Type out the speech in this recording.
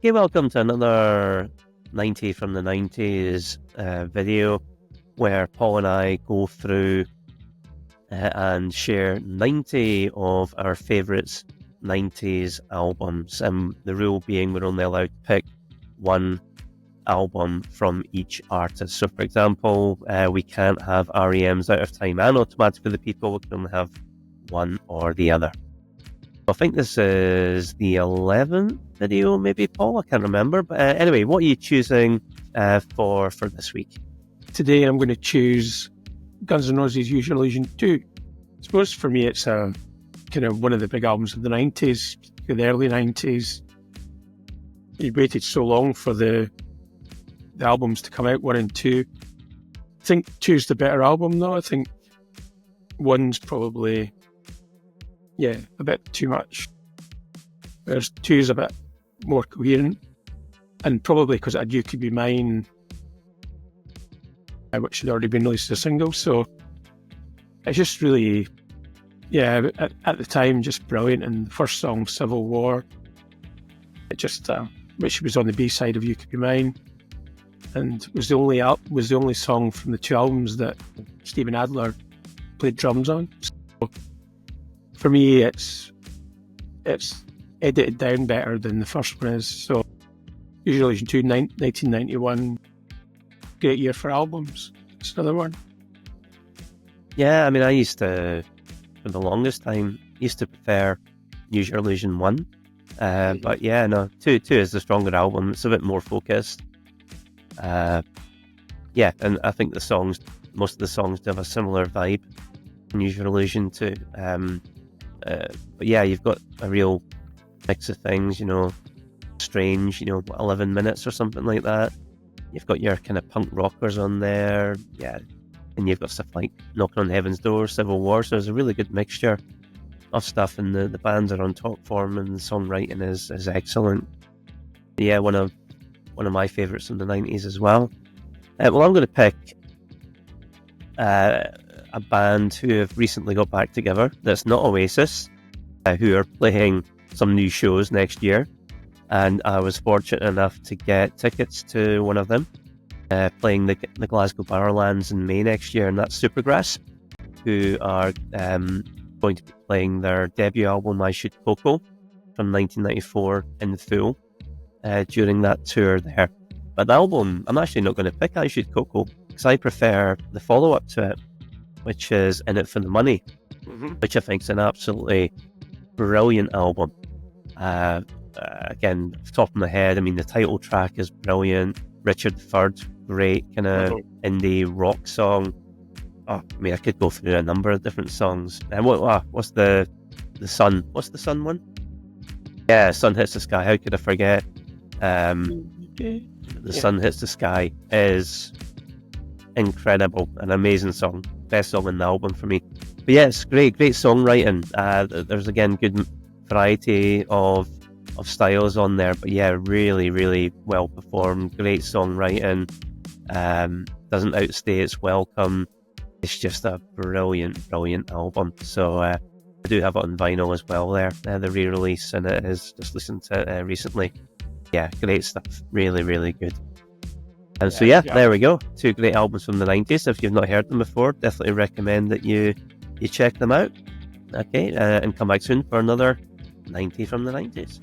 Okay, welcome to another 90 from the 90s video where Paul and I go through and share 90 of our favourites 90s albums. And the rule being we're only allowed to pick one album from each artist. So, for example, we can't have REM's Out of Time and Automatically the People. We can only have one or the other. I think this is the 11th video, maybe, Paul? I can't remember. But anyway, what are you choosing for this week? Today I'm going to choose Guns N' Roses' Use Your Illusion 2. I suppose for me it's a kind of one of the big albums of the 90s, the early 90s. You waited so long for the albums to come out, 1 and 2. I think 2's the better album though. I think 1's probably, a bit too much. Whereas 2's a bit more coherent. And probably because it had You Could Be Mine, which had already been released as a single. So it's just really, at the time, just brilliant. And the first song, Civil War, it just, which was on the B-side of You Could Be Mine, and was the only song from the 2 albums that Steven Adler played drums on. So for me, it's edited down better than the first one is. So Use Your Illusion 2, 1991, great year for albums. It's another one. Yeah, I mean, I used to, for the longest time, prefer Use Your Illusion 1. But yeah, no, 2 is the stronger album. It's a bit more focused. And I think most of the songs do have a similar vibe in Use Your Illusion 2. But yeah, you've got a real mix of things, Strange, 11 minutes or something like that. You've got your kind of punk rockers on there, and you've got stuff like Knocking on Heaven's Door, Civil War, so there's a really good mixture of stuff, and the bands are on top form, and the songwriting is excellent. Yeah, one of my favourites from the 90s as well. Well, I'm going to pick a band who have recently got back together that's not Oasis, who are playing some new shows next year, and I was fortunate enough to get tickets to one of them, playing the Glasgow Barrowlands in May next year, and that's Supergrass, who are going to be playing their debut album I Should Coco from 1994 in full during that tour there. But the album, I'm actually not going to pick I Should Coco, because I prefer the follow-up to it, which is In It For The Money, which I think is an absolutely brilliant album. Again, off the top of my head, I mean, the title track is brilliant. Richard III, great kind of indie rock song. Oh, I mean, I could go through a number of different songs. And what's the Sun? What's the Sun one? Yeah, Sun Hits the Sky. How could I forget? The Sun Hits the Sky is incredible, an amazing song, best song in the album for me. But yeah, it's great songwriting. There's again good variety of styles on there, but yeah, really, really well performed. Great songwriting. Doesn't outstay its welcome. It's just a brilliant album. So I do have it on vinyl as well there, the re-release, and it is just listened to it recently. Yeah, great stuff. Really, really good. And so there we go. 2 great albums from the 90s. If you've not heard them before, definitely recommend that you check them out. Okay, and come back soon for another 90 from the 90s.